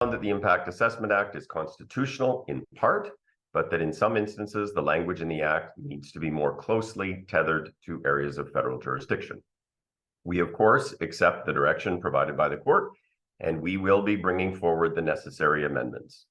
that the Impact Assessment Act is constitutional in part, but that in some instances, the language in the Act needs to be more closely tethered to areas of federal jurisdiction. We, of course, accept the direction provided by the court, and we will be bringing forward the necessary amendments.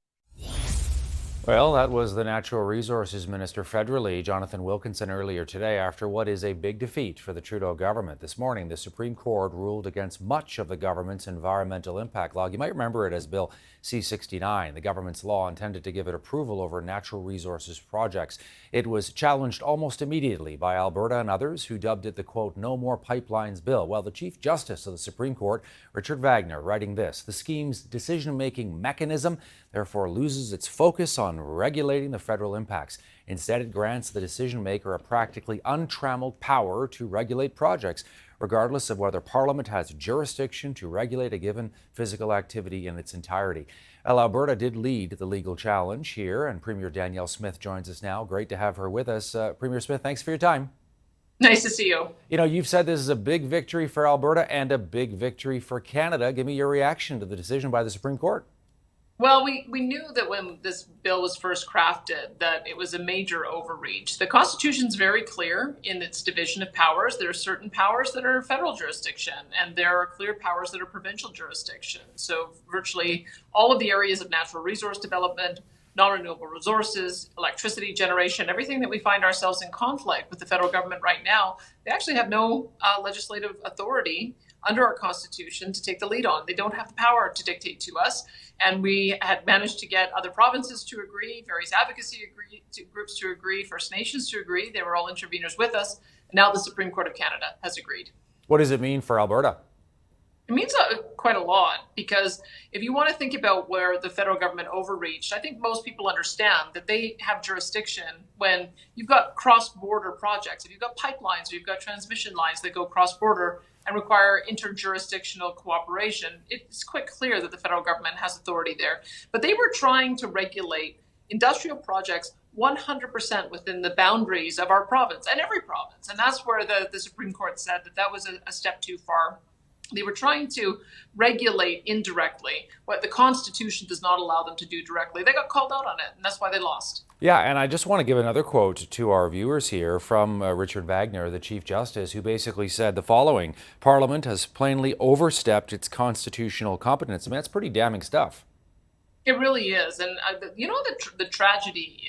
Well, that was the Natural Resources Minister federally, Jonathan Wilkinson, earlier today after what is a big defeat for the Trudeau government. This morning, the Supreme Court ruled against much of the government's environmental impact law. You might remember it as Bill C-69, the government's law intended to give it approval over natural resources projects. It was challenged almost immediately by Alberta and others who dubbed it the, quote, "No More Pipelines bill." Well, the Chief Justice of the Supreme Court, Richard Wagner, writing this: the scheme's decision-making mechanism therefore loses its focus on regulating the federal impacts. Instead, it grants the decision maker a practically untrammeled power to regulate projects, regardless of whether Parliament has jurisdiction to regulate a given physical activity in its entirety. Well, Alberta did lead the legal challenge here, and Premier Danielle Smith joins us now. Great to have her with us. Premier Smith, thanks for your time. Nice to see you. You know, you've said this is a big victory for Alberta and a big victory for Canada. Give me your reaction to the decision by the Supreme Court. Well, we knew that when this bill was first crafted that it was a major overreach. The Constitution's very clear in its division of powers. There are certain powers that are federal jurisdiction, and there are clear powers that are provincial jurisdiction. So virtually all of the areas of natural resource development, non-renewable resources, electricity generation, everything that we find ourselves in conflict with the federal government right now, they actually have no legislative authority under our Constitution to take the lead on. They don't have the power to dictate to us. And we had managed to get other provinces to agree, various advocacy groups to agree, First Nations to agree. They were all interveners with us. And now the Supreme Court of Canada has agreed. What does it mean for Alberta? It means quite a lot, because if you want to think about where the federal government overreached, I think most people understand that they have jurisdiction when you've got cross-border projects. If you've got pipelines or you've got transmission lines that go cross-border and require interjurisdictional cooperation, it's quite clear that the federal government has authority there. But they were trying to regulate industrial projects 100% within the boundaries of our province and every province. And that's where the Supreme Court said that that was a step too far. They were trying to regulate indirectly what the Constitution does not allow them to do directly. They got called out on it, and that's why they lost. Yeah, and I just want to give another quote to our viewers here from Richard Wagner, the Chief Justice, who basically said the following: Parliament has plainly overstepped its constitutional competence. I mean, that's pretty damning stuff. It really is. And you know, the tragedy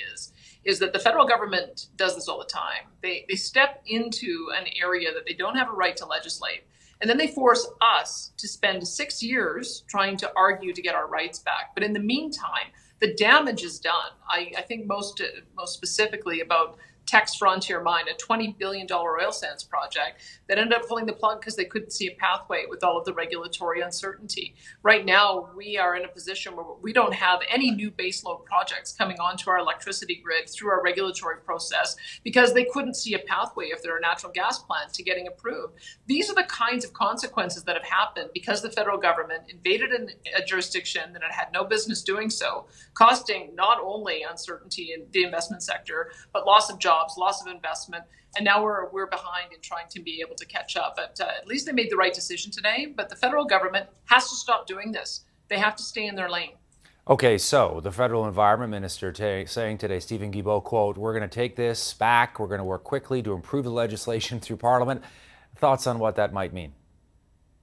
is that the federal government does this all the time. They step into an area that they don't have a right to legislate. And then they force us to spend 6 years trying to argue to get our rights back. But in the meantime, the damage is done. I think most specifically about Teck's Frontier Mine, a $20 billion oil sands project that ended up pulling the plug because they couldn't see a pathway with all of the regulatory uncertainty. Right now, we are in a position where we don't have any new baseload projects coming onto our electricity grid through our regulatory process because they couldn't see a pathway if they're a natural gas plant to getting approved. These are the kinds of consequences that have happened because the federal government invaded a jurisdiction that it had no business doing so, costing not only uncertainty in the investment sector, but loss of jobs, loss of investment, and now we're behind in trying to be able to catch up. But at least they made the right decision today. But the federal government has to stop doing this. They have to stay in their lane. Okay, so the federal environment minister saying today, Stephen Guilbeault, quote, "We're going to take this back. We're going to work quickly to improve the legislation through Parliament." Thoughts on what that might mean?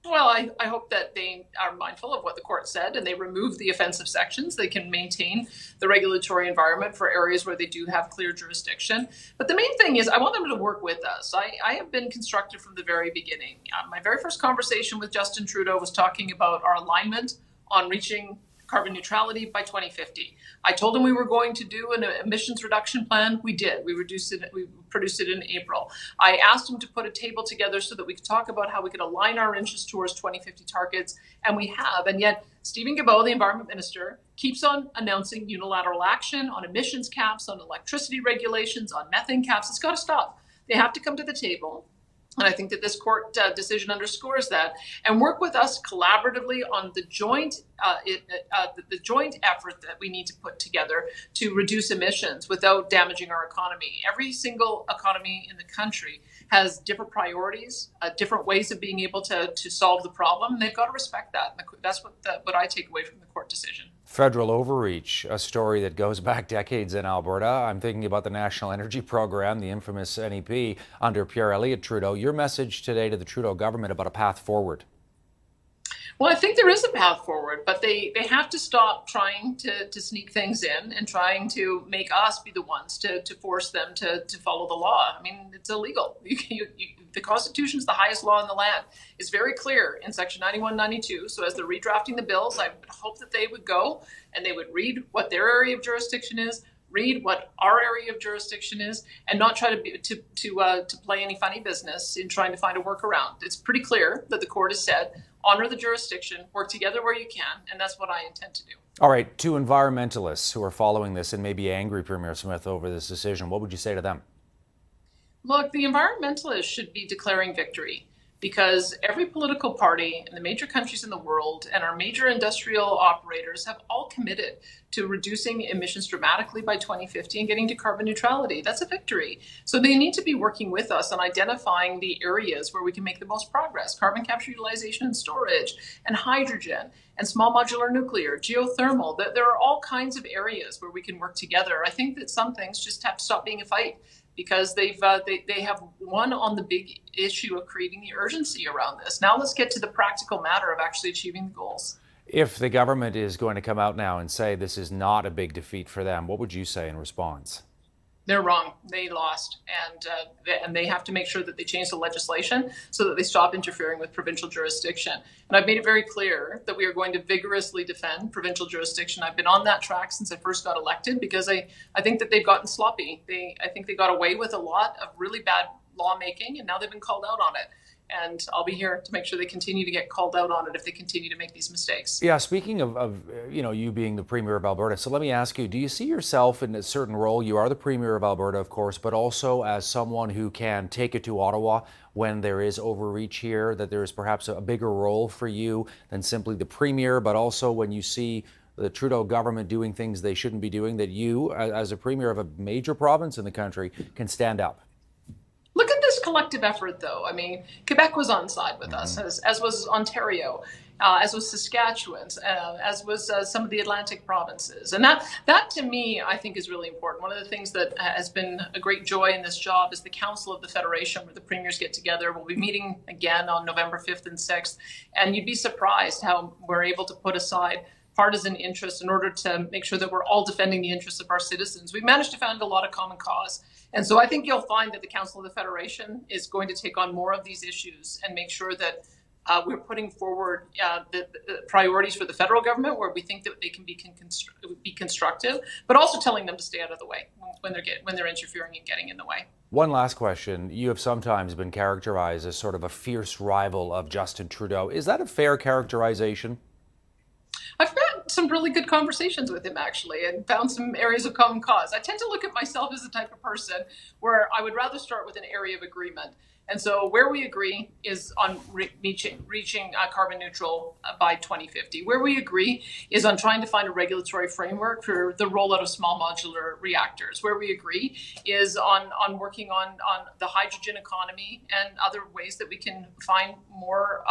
Well, I hope that they are mindful of what the court said and they remove the offensive sections. They can maintain the regulatory environment for areas where they do have clear jurisdiction. But the main thing is I want them to work with us. I have been constructive from the very beginning. My very first conversation with Justin Trudeau was talking about our alignment on reaching carbon neutrality by 2050. I told him we were going to do an emissions reduction plan. We did. We produced it in April. I asked him to put a table together so that we could talk about how we could align our interests towards 2050 targets, and we have. And yet, Stephen Guilbeault, the environment minister, keeps on announcing unilateral action on emissions caps, on electricity regulations, on methane caps. It's got to stop. They have to come to the table And I think that this court decision underscores that, and work with us collaboratively on the joint effort that we need to put together to reduce emissions without damaging our economy. Every single economy in the country has different priorities, different ways of being able to solve the problem. And they've got to respect that. That's what I take away from the court decision. Federal overreach, a story that goes back decades in Alberta. I'm thinking about the National Energy Program, the infamous NEP under Pierre Elliott Trudeau. Your message today to the Trudeau government about a path forward? Well, I think there is a path forward, but they have to stop trying to sneak things in and trying to make us be the ones to force them to follow the law. I mean, it's illegal. The Constitution is the highest law in the land. It's very clear in Section 91, 92. So as they're redrafting the bills, I would hope that they would go and they would read what their area of jurisdiction is, read what our area of jurisdiction is, and not try to play any funny business in trying to find a workaround. It's pretty clear that the court has said, honor the jurisdiction, work together where you can, and that's what I intend to do. All right, to environmentalists who are following this and may be angry, Premier Smith, over this decision, what would you say to them? Look, the environmentalists should be declaring victory, because every political party in the major countries in the world and our major industrial operators have all committed to reducing emissions dramatically by 2050 and getting to carbon neutrality. That's a victory. So they need to be working with us on identifying the areas where we can make the most progress: carbon capture, utilization and storage, and hydrogen, and small modular nuclear, geothermal. There are all kinds of areas where we can work together. I think that some things just have to stop being a fight, because they have won on the big issue of creating the urgency around this. Now let's get to the practical matter of actually achieving the goals. If the government is going to come out now and say this is not a big defeat for them, what would you say in response? They're wrong. They lost, and they have to make sure that they change the legislation so that they stop interfering with provincial jurisdiction. And I've made it very clear that we are going to vigorously defend provincial jurisdiction. I've been on that track since I first got elected, because I think that they've gotten sloppy. I think they got away with a lot of really bad lawmaking, and now they've been called out on it. And I'll be here to make sure they continue to get called out on it if they continue to make these mistakes. Yeah, speaking of you being the Premier of Alberta, so let me ask you, do you see yourself in a certain role? You are the Premier of Alberta, of course, but also as someone who can take it to Ottawa when there is overreach here, that there is perhaps a bigger role for you than simply the Premier, but also when you see the Trudeau government doing things they shouldn't be doing, that you, as a Premier of a major province in the country, can stand up? Look at this collective effort, though. I mean, Quebec was on side with us, as was Ontario, as was Saskatchewan, as was some of the Atlantic provinces. And that to me, I think, is really important. One of the things that has been a great joy in this job is the Council of the Federation, where the premiers get together. We'll be meeting again on November 5th and 6th. And you'd be surprised how we're able to put aside partisan interests in order to make sure that we're all defending the interests of our citizens. We've managed to find a lot of common cause. And so I think you'll find that the Council of the Federation is going to take on more of these issues and make sure that we're putting forward the priorities for the federal government, where we think that they can be constructive, but also telling them to stay out of the way when they're interfering and getting in the way. One last question. You have sometimes been characterized as sort of a fierce rival of Justin Trudeau. Is that a fair characterization? I've had some really good conversations with him, actually, and found some areas of common cause. I tend to look at myself as the type of person where I would rather start with an area of agreement. And so where we agree is on reaching carbon neutral by 2050. Where we agree is on trying to find a regulatory framework for the rollout of small modular reactors. Where we agree is on working on the hydrogen economy and other ways that we can find more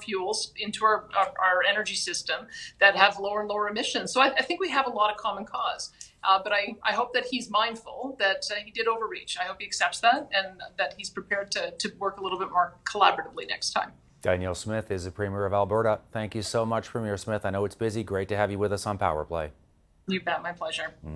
fuels into our energy system that have lower and lower emissions. So I think we have a lot of common cause. But I hope that he's mindful that he did overreach. I hope he accepts that, and that he's prepared to work a little bit more collaboratively next time. Danielle Smith is the Premier of Alberta. Thank you so much, Premier Smith. I know it's busy. Great to have you with us on Power Play. You bet. My pleasure.